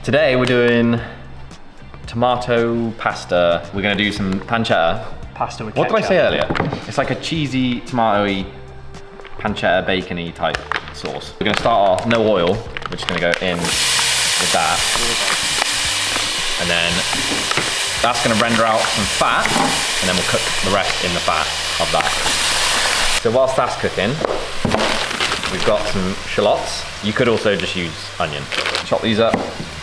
Today we're doing tomato pasta. We're gonna do some pancetta. Pasta with What ketchup. did I say earlier? It's like a cheesy, tomato-y, pancetta, bacon-y type sauce. We're gonna start off, no oil. We're just gonna go in with that. And then that's gonna render out some fat, and then we'll cook the rest in the fat of that. So whilst that's cooking, we've got some shallots. You could also just use onion. Chop these up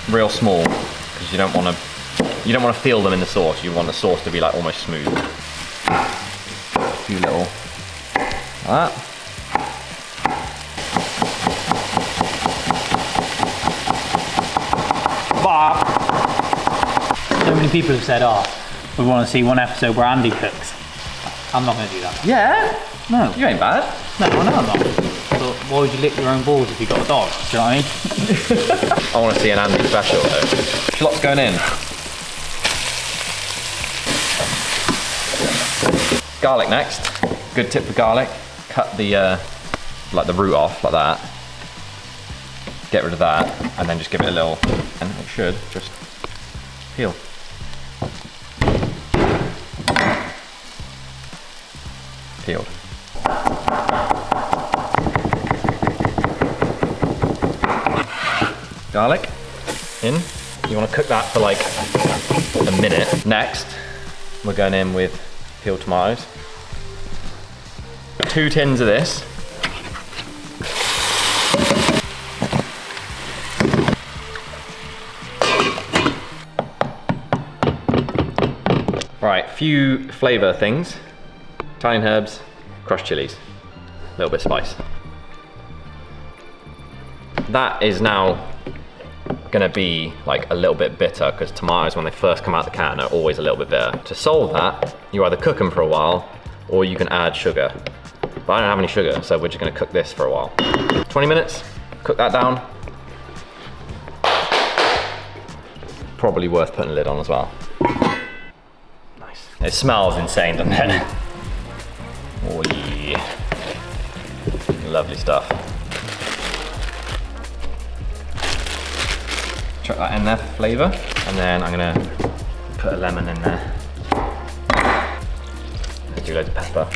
real small, because you don't want to feel them in the sauce. You want the sauce to be like almost smooth. A few little, like that. So many people have said, oh, we want to see one episode where Andy cooks. I'm not going to do that. Yeah? No. You ain't bad. No, I know I'm not. But why would you lick your own balls if you got a dog? Do you know what I mean? I want to see an Andy special though. Shallots going in. Garlic next. Good tip for garlic. Cut the like the root off like that. Get rid of that, and then just give it a little. And it should just peel. Peeled. Garlic in. You want to cook that for like a minute. Next, we're going in with peeled tomatoes. 2 tins of this. Right, few flavour things. Italian herbs, crushed chilies, a little bit of spice. That is now gonna be like a little bit bitter because tomatoes, when they first come out the can, are always a little bit bitter. To solve that, you either cook them for a while or you can add sugar. But I don't have any sugar, so we're just gonna cook this for a while. 20 minutes, cook that down. Probably worth putting a lid on as well. Nice. It smells insane, doesn't it? Oh yeah. Lovely stuff. Chuck that in there for flavour, and then I'm gonna put a lemon in there. Do loads of pepper.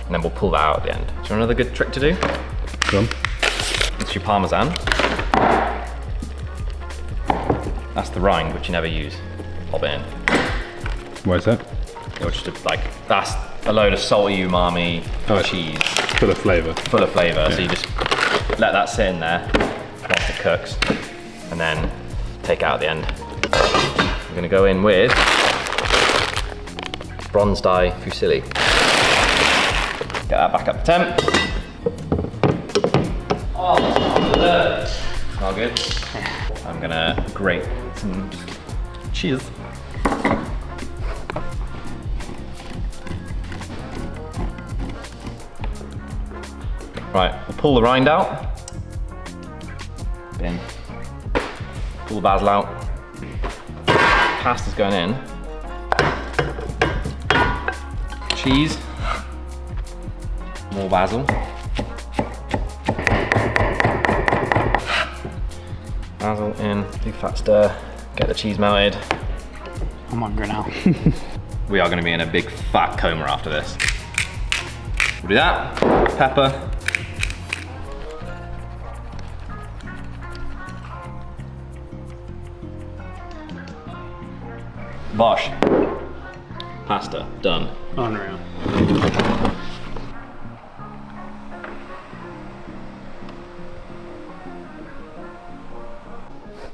And then we'll pull that out at the end. Do you want another good trick to do? Come. It's your Parmesan. That's the rind, which you never use. Pop it in. Why is that? It'll just like, that's a load of salty umami cheese. Full of flavour. Full of flavour, Yeah. so you just let that sit in there whilst it cooks, and then take it out at the end. We're gonna go in with bronze dye fusilli. Get that back up to temp. Oh, smell good. I'm gonna grate some cheese. Right, we'll pull the rind out. Bin. Pull the basil out. Pasta's going in. Cheese. More basil. Basil in, big fat stir. Get the cheese melted. I'm hungry now. We are going to be in a big fat coma after this. We'll do that. Pepper. Bosh. Pasta, done. Unreal.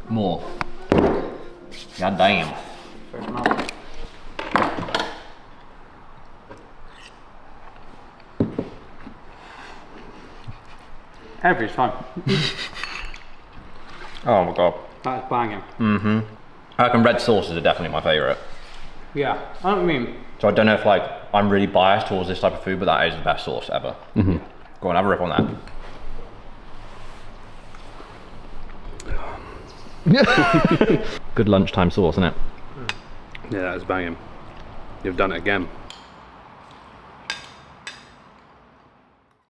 More. God damn. First mouth. Every time. Oh my god. That's banging. I reckon red sauces are definitely my favourite. Yeah, I don't mean. So I don't know if like I'm really biased towards this type of food, but that is the best sauce ever. Go on, have a rip on that. Good lunchtime sauce, isn't it? Yeah, that was banging. You've done it again.